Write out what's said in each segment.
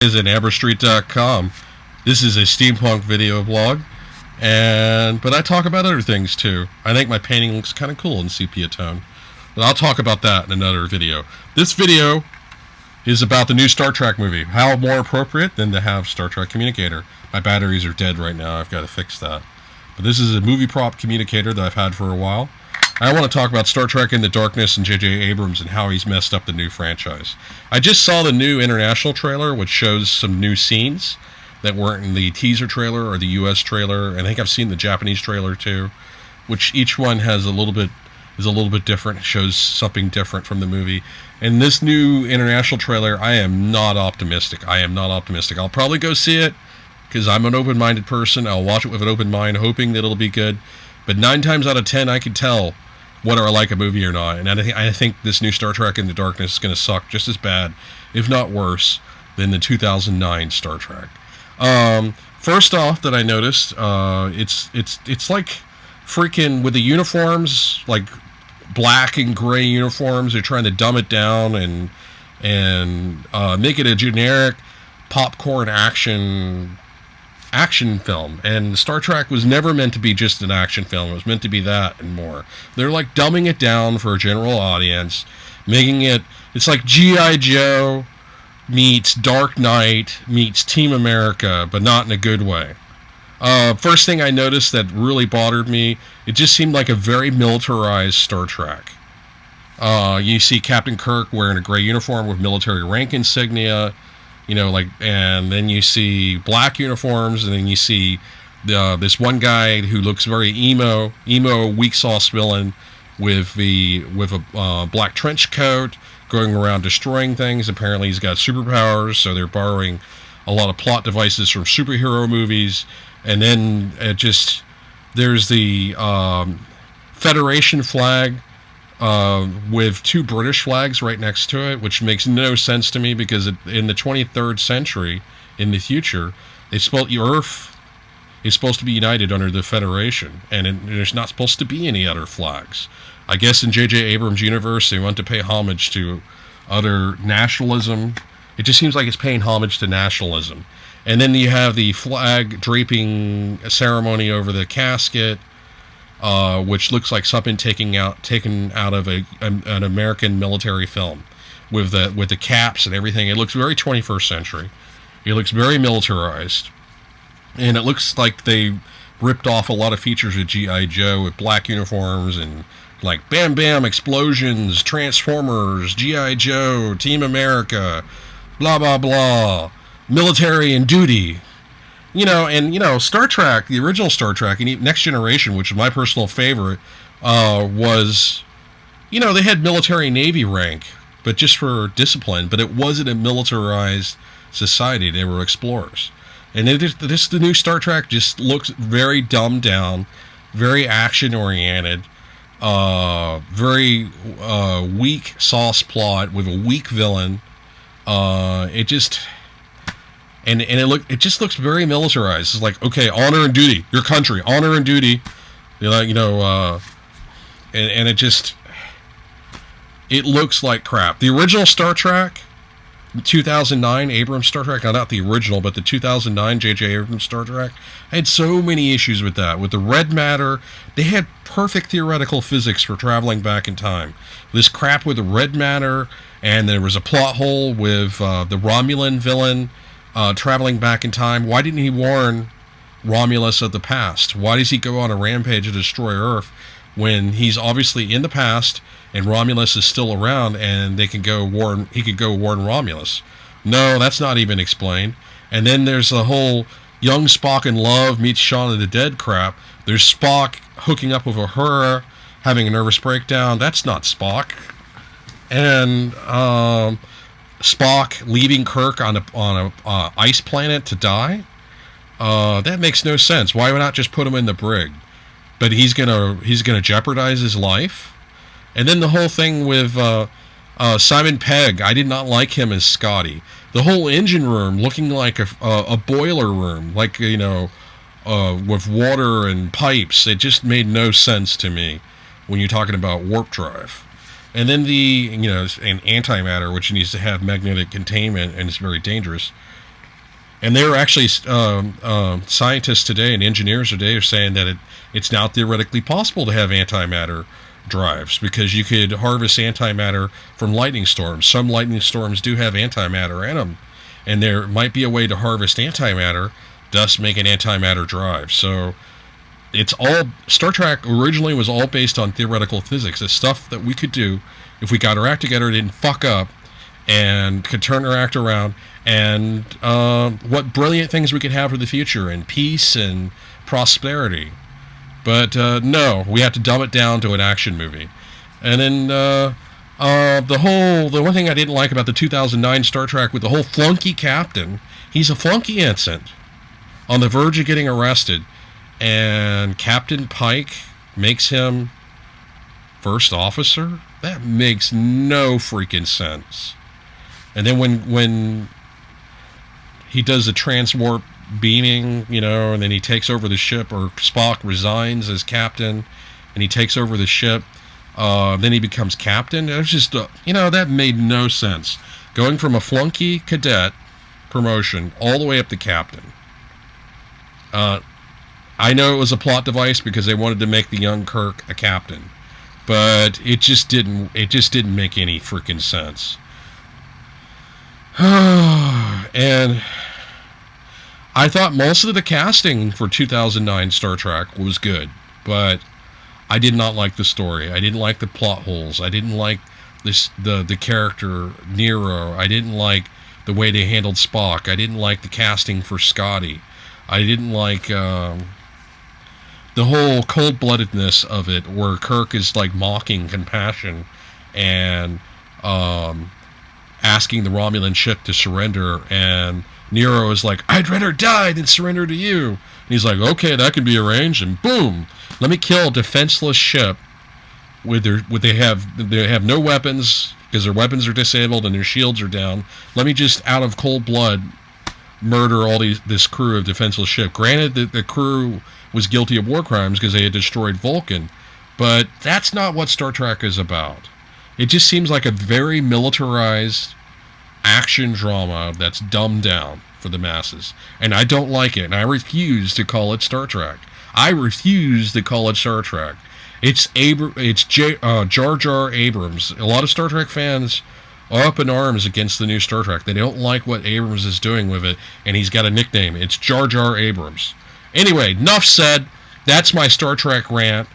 Is at amberstreet.com. This is a steampunk video blog, but I talk about other things too. I think my painting looks kind of cool in sepia tone, but I'll talk about that in another video. This video is about the new Star Trek movie. How more appropriate than to have Star Trek communicator. My batteries are dead right now. I've got to fix that. But this is a movie prop communicator that I've had for a while. I want to talk about Star Trek Into Darkness and J.J. Abrams and how he's messed up the new franchise. I just saw the new international trailer, which shows some new scenes that weren't in the teaser trailer or the U.S. trailer. And I think I've seen the Japanese trailer too, which each one has a little bit different. It shows something different from the movie. And this new international trailer, I am not optimistic. I'll probably go see it because I'm an open-minded person. I'll watch it with an open mind, hoping that it'll be good. But 9 times out of 10, I can tell whether I like a movie or not. And I think this new Star Trek Into Darkness is going to suck just as bad, if not worse, than the 2009 Star Trek. First off, that I noticed, it's like freaking with the uniforms, like black and gray uniforms. They're trying to dumb it down and make it a generic popcorn action film. And Star Trek was never meant to be just an action film. It was meant to be that and more. They're like dumbing it down for a general audience, making it's like G.I. Joe meets Dark Knight meets Team America, but not in a good way. First thing I noticed that really bothered me, it just seemed like a very militarized Star Trek. You see Captain Kirk wearing a gray uniform with military rank insignia, and then you see black uniforms, and then you see this one guy who looks very emo weak sauce villain with a black trench coat going around destroying things. Apparently he's got superpowers, so they're borrowing a lot of plot devices from superhero movies. And then there's the Federation flag with 2 British flags right next to it, which makes no sense to me because in the 23rd century, in the future, Earth is supposed to be united under the Federation, and there's not supposed to be any other flags. I guess in J.J. Abrams' universe, they want to pay homage to other nationalism. It just seems like it's paying homage to nationalism. And then you have the flag draping ceremony over the casket, which looks like something taken out of an American military film, with the caps and everything. It looks very 21st century. It looks very militarized, and it looks like they ripped off a lot of features of G.I. Joe with black uniforms and like bam bam explosions, Transformers, G.I. Joe, Team America, blah blah blah, military and duty. Star Trek, the original Star Trek, and Next Generation, which is my personal favorite, was, they had military Navy rank, but just for discipline, but it wasn't a militarized society. They were explorers. And the new Star Trek just looks very dumbed down, very action-oriented, very weak sauce plot with a weak villain. It just looks very militarized. It's like, okay, honor and duty, your country, honor and duty, and it looks like crap. The original Star Trek, 2009 Abrams Star Trek, not the original, but the 2009 J.J. Abrams Star Trek, I had so many issues with that. With the red matter, they had perfect theoretical physics for traveling back in time. This crap with the red matter, and there was a plot hole with the Romulan villain traveling back in time. Why didn't he warn Romulus of the past? Why does he go on a rampage to destroy Earth when he's obviously in the past and Romulus is still around and he could go warn Romulus? No, that's not even explained. And then there's the whole young Spock in love meets Shaun of the Dead crap. There's Spock hooking up with Uhura, having a nervous breakdown. That's not Spock. And Spock leaving Kirk on a ice planet to die. That makes no sense. Why not just put him in the brig? But he's gonna jeopardize his life. And then the whole thing with Simon Pegg, I did not like him as Scotty. The whole engine room looking like a boiler room, like with water and pipes. It just made no sense to me when you're talking about warp drive. And then an antimatter, which needs to have magnetic containment and it's very dangerous. And there are actually scientists today and engineers today are saying that it's now theoretically possible to have antimatter drives, because you could harvest antimatter from lightning storms. Some lightning storms do have antimatter in them, and there might be a way to harvest antimatter, thus make an antimatter drive. So it's all, Star Trek originally was all based on theoretical physics. It's stuff that we could do if we got our act together, didn't fuck up, and could turn our act around, and what brilliant things we could have for the future, and peace and prosperity. But no, we have to dumb it down to an action movie. And then the one thing I didn't like about the 2009 Star Trek with the whole flunky captain, he's a flunky ensign on the verge of getting arrested, and Captain Pike makes him first officer? That makes no freaking sense. And then when he does the transwarp beaming, and then he takes over the ship, or Spock resigns as captain, and he takes over the ship, then he becomes captain. It was just, that made no sense. Going from a flunky cadet promotion all the way up to captain. I know it was a plot device because they wanted to make the young Kirk a captain, but it just didn't make any freaking sense. And I thought most of the casting for 2009 Star Trek was good, but I did not like the story. I didn't like the plot holes. I didn't like the character Nero. I didn't like the way they handled Spock. I didn't like the casting for Scotty. I didn't like the whole cold-bloodedness of it, where Kirk is like mocking compassion and asking the Romulan ship to surrender, and Nero is like, I'd rather die than surrender to you. And he's like, okay, that can be arranged, and boom, let me kill a defenseless ship they have no weapons because their weapons are disabled and their shields are down. Let me just out of cold blood murder all this crew of defenseless ship. Granted that the crew was guilty of war crimes because they had destroyed Vulcan, but that's not what Star Trek is about. It just seems like a very militarized action drama that's dumbed down for the masses. And I don't like it, and I refuse to call it Star Trek. I refuse to call it Star Trek. It's Jar Jar Abrams. A lot of Star Trek fans are up in arms against the new Star Trek. They don't like what Abrams is doing with it, and he's got a nickname. It's Jar Jar Abrams. Anyway, enough said. That's my Star Trek rant.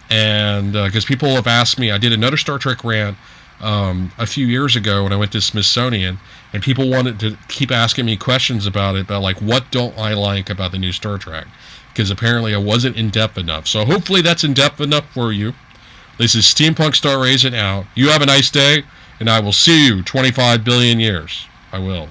And because people have asked me, I did another Star Trek rant a few years ago when I went to Smithsonian, and people wanted to keep asking me questions about it, about like, what don't I like about the new Star Trek? Because apparently I wasn't in-depth enough. So hopefully that's in-depth enough for you. This is Steampunk Star Raising out. You have a nice day, and I will see you 25 billion years. I will.